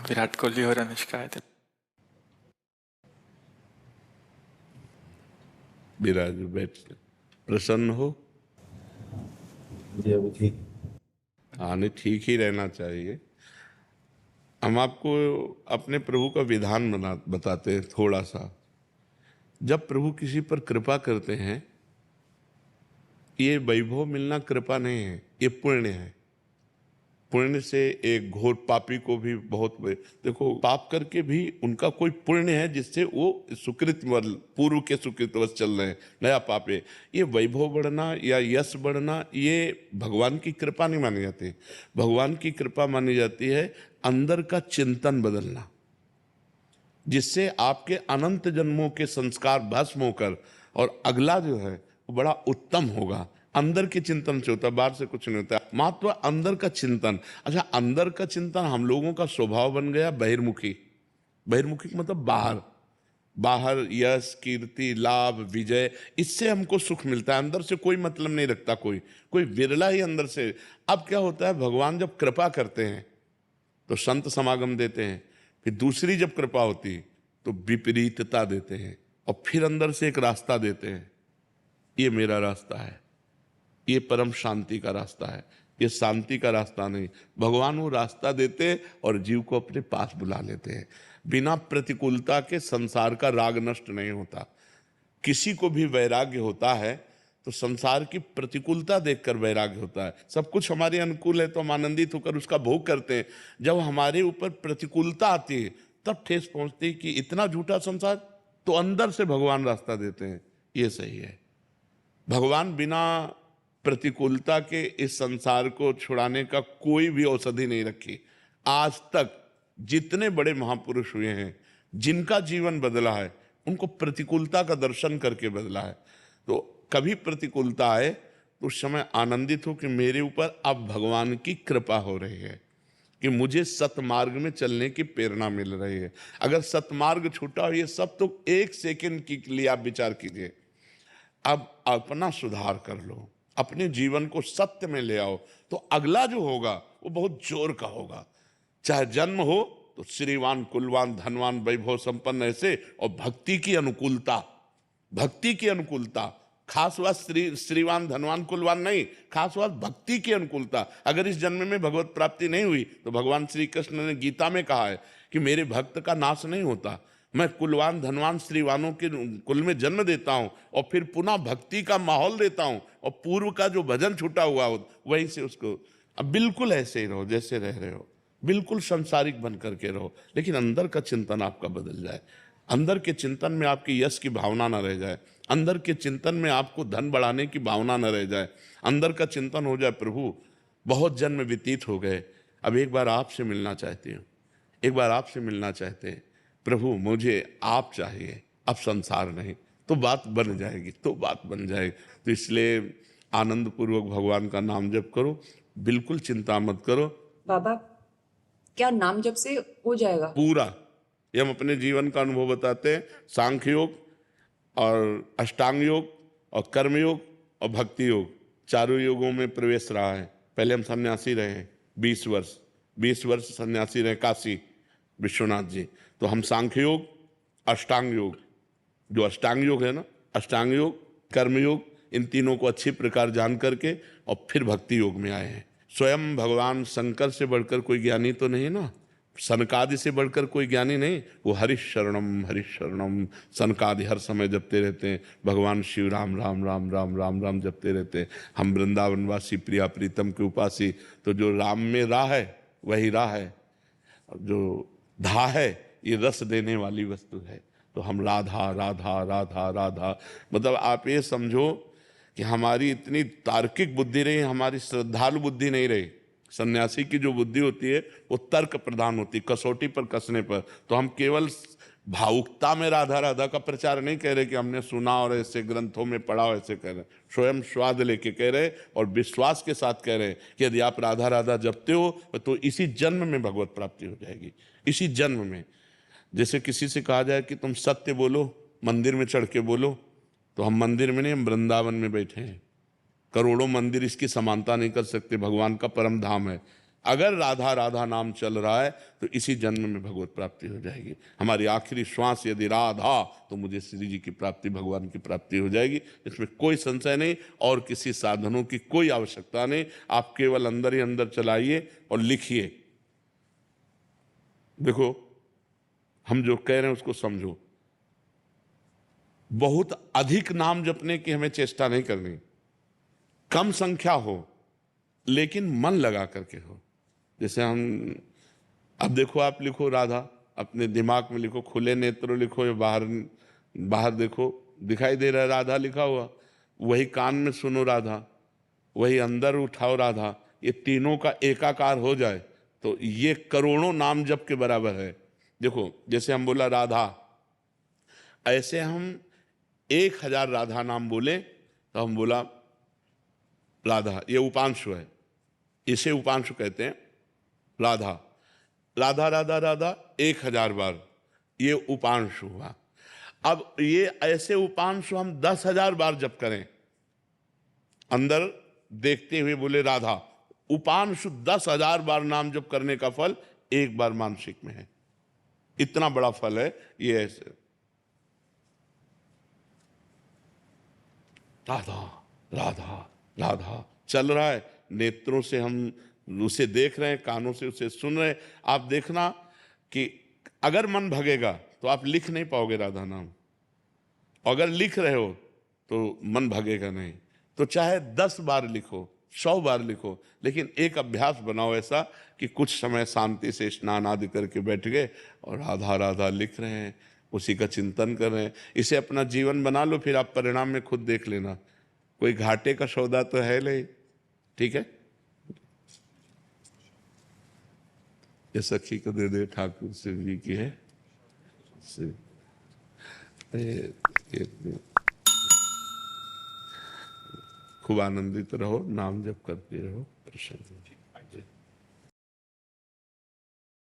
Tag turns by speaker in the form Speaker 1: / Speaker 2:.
Speaker 1: विराट कोहली और अनुष्का है।
Speaker 2: विराज बैठ प्रसन्न हो।
Speaker 3: जी अभी ठीक।
Speaker 2: हाँ, नहीं ठीक ही रहना चाहिए। हम आपको अपने प्रभु का विधान बताते हैं थोड़ा सा। जब प्रभु किसी पर कृपा करते हैं, ये वैभव मिलना कृपा नहीं है, ये पुण्य है। पुण्य से एक घोर पापी को भी देखो, पाप करके भी उनका कोई पुण्य है जिससे वो सुकृत पूर्व के सुकृतवश चल रहे हैं, नया पाप है। ये वैभव बढ़ना या यश बढ़ना ये भगवान की कृपा नहीं मानी जाती। भगवान की कृपा मानी जाती है अंदर का चिंतन बदलना, जिससे आपके अनंत जन्मों के संस्कार भस्म होकर और अगला जो है वो बड़ा उत्तम होगा। अंदर के चिंतन से होता है, बाहर से कुछ नहीं होता। मात्र अंदर का चिंतन। अच्छा, अंदर का चिंतन हम लोगों का स्वभाव बन गया बहिर्मुखी। बहिर्मुखी मतलब बाहर, बाहर यश कीर्ति लाभ विजय, इससे हमको सुख मिलता है। अंदर से कोई मतलब नहीं रखता कोई विरला ही अंदर से। अब क्या होता है, भगवान जब कृपा करते हैं तो संत समागम देते हैं, फिर दूसरी जब कृपा होती तो विपरीतता देते हैं, और फिर अंदर से एक रास्ता देते हैं। ये मेरा रास्ता है, ये परम शांति का रास्ता है, ये शांति का रास्ता नहीं। भगवान वो रास्ता देते और जीव को अपने पास बुला लेते हैं। बिना प्रतिकूलता के संसार का राग नष्ट नहीं होता। किसी को भी वैराग्य होता है तो संसार की प्रतिकूलता देखकर वैराग्य होता है। सब कुछ हमारे अनुकूल है तो हम आनंदित होकर उसका भोग करते हैं। जब हमारे ऊपर प्रतिकूलता आती है तब ठेस पहुंचती है कि इतना झूठा संसार, तो अंदर से भगवान रास्ता देते हैं, ये सही है। भगवान बिना प्रतिकूलता के इस संसार को छुड़ाने का कोई भी औषधि नहीं रखी। आज तक जितने बड़े महापुरुष हुए हैं, जिनका जीवन बदला है, उनको प्रतिकूलता का दर्शन करके बदला है। तो कभी प्रतिकूलता आए तो उस समय आनंदित हो कि मेरे ऊपर अब भगवान की कृपा हो रही है, कि मुझे सतमार्ग में चलने की प्रेरणा मिल रही है। अगर सतमार्ग छूटा हो, ये सब तो एक सेकंड के लिए आप विचार कीजिए। अब अपना सुधार कर लो, अपने जीवन को सत्य में ले आओ, तो अगला जो होगा वो बहुत जोर का होगा। चाहे जन्म हो तो श्रीवान कुलवान धनवान वैभव संपन्न ऐसे, और भक्ति की अनुकूलता, भक्ति की अनुकूलता। खास बात श्रीवान धनवान कुलवान नहीं, खास बात भक्ति की अनुकूलता। अगर इस जन्म में भगवत प्राप्ति नहीं हुई तो भगवान श्री कृष्ण ने गीता में कहा है कि मेरे भक्त का नाश नहीं होता। मैं कुलवान धनवान श्रीवानों के कुल में जन्म देता हूं और फिर पुनः भक्ति का माहौल देता हूं, और पूर्व का जो भजन छूटा हुआ हो वहीं से उसको। अब बिल्कुल ऐसे ही रहो जैसे रह रहे हो, बिल्कुल संसारिक बन करके रहो, लेकिन अंदर का चिंतन आपका बदल जाए। अंदर के चिंतन में आपकी यश की भावना न रह जाए, अंदर के चिंतन में आपको धन बढ़ाने की भावना न रह जाए। अंदर का चिंतन हो जाए, प्रभु बहुत जन्म व्यतीत हो गए, अब एक बार आपसे मिलना चाहती हूँ, एक बार आपसे मिलना चाहते हैं प्रभु, मुझे आप चाहिए, अब संसार नहीं। तो बात बन जाएगी, तो बात बन जाएगी। तो इसलिए आनंद पूर्वक भगवान का नाम जप करो, बिल्कुल चिंता मत करो।
Speaker 4: बाबा, क्या नाम जप से हो जाएगा?
Speaker 2: पूरा, ये हम अपने जीवन का अनुभव बताते हैं। सांख्य योग और अष्टांग योग और कर्म योग और भक्ति योग, चारों योगों में प्रवेश रहा है। पहले हम सन्यासी रहे हैं 20 वर्ष, 20 वर्ष सन्यासी रहे काशी विश्वनाथ जी। तो हम सांख्य योग, अष्टांग योग, जो अष्टांग योग है ना, अष्टांग योग कर्म योग, इन तीनों को अच्छी प्रकार जान करके और फिर भक्ति योग में आए हैं। स्वयं भगवान शंकर से बढ़कर कोई ज्ञानी तो नहीं ना, सनकादि से बढ़कर कोई ज्ञानी नहीं। वो हरिशरणम हरिशरणम सनकादि हर समय जपते रहते हैं। भगवान शिव राम राम राम राम राम राम जपते रहते हैं। हम वृंदावनवासी प्रिया प्रीतम के उपासी, तो जो राम में राह है वही राह है, जो धा है ये रस देने वाली वस्तु है। तो हम राधा राधा राधा राधा, मतलब आप ये समझो कि हमारी इतनी तार्किक बुद्धि रही, हमारी श्रद्धालु बुद्धि नहीं रही। सन्यासी की जो बुद्धि होती है वो तर्क प्रधान होती, कसौटी पर कसने पर। तो हम केवल भावुकता में राधा राधा का प्रचार नहीं कह रहे कि हमने सुना और ऐसे ग्रंथों में पढ़ा और ऐसे कह रहे, स्वयं स्वाद लेके कह रहे और विश्वास के साथ कह रहे कि यदि आप राधा राधा जपते हो तो इसी जन्म में भगवत प्राप्ति हो जाएगी, इसी जन्म में। जैसे किसी से कहा जाए कि तुम सत्य बोलो, मंदिर में चढ़ के बोलो, तो हम मंदिर में नहीं, हम वृंदावन में बैठे हैं। करोड़ों मंदिर इसकी समानता नहीं कर सकते, भगवान का परम धाम है। अगर राधा राधा नाम चल रहा है तो इसी जन्म में भगवत प्राप्ति हो जाएगी। हमारी आखिरी श्वास यदि राधा, तो मुझे श्री जी की प्राप्ति, भगवान की प्राप्ति हो जाएगी, इसमें कोई संशय नहीं। और किसी साधनों की कोई आवश्यकता नहीं, आप केवल अंदर ही अंदर चलाइए और लिखिए। देखो, हम जो कह रहे हैं उसको समझो। बहुत अधिक नाम जपने की हमें चेष्टा नहीं करनी, कम संख्या हो लेकिन मन लगा करके हो। जैसे हम, अब देखो, आप लिखो राधा, अपने दिमाग में लिखो, खुले नेत्र लिखो या बाहर बाहर देखो, दिखाई दे रहा है राधा लिखा हुआ, वही कान में सुनो राधा, वही अंदर उठाओ राधा, ये तीनों का एकाकार हो जाए तो ये करोड़ों नाम जप के बराबर है। देखो, जैसे हम बोला राधा, ऐसे हम 1000 राधा नाम बोले तो हम बोला राधा, ये उपांशु है, इसे उपांशु कहते हैं। राधा राधा राधा राधा 1000 बार, ये उपांशु हुआ। अब ये ऐसे उपांशु हम 10,000 बार जप करें, अंदर देखते हुए बोले राधा, उपांशु 10,000 बार नाम जप करने का फल एक बार मानसिक में है। इतना बड़ा फल है ये। ऐसे राधा राधा राधा चल रहा है, नेत्रों से हम उसे देख रहे हैं, कानों से उसे सुन रहे हैं। आप देखना कि अगर मन भगेगा तो आप लिख नहीं पाओगे राधा नाम, अगर लिख रहे हो तो मन भगेगा नहीं। तो चाहे 10 बार लिखो, 100 बार लिखो, लेकिन एक अभ्यास बनाओ ऐसा कि कुछ समय शांति से स्नान आदि करके बैठ गए और राधा राधा लिख रहे हैं, उसी का चिंतन कर रहे हैं। इसे अपना जीवन बना लो, फिर आप परिणाम में खुद देख लेना। कोई घाटे का सौदा तो है नहीं, ठीक है। ये सखी को दे दे, ठाकुर शिव जी की है। खूब आनंदित रहो, नाम जप करते रहो, प्रसन्न।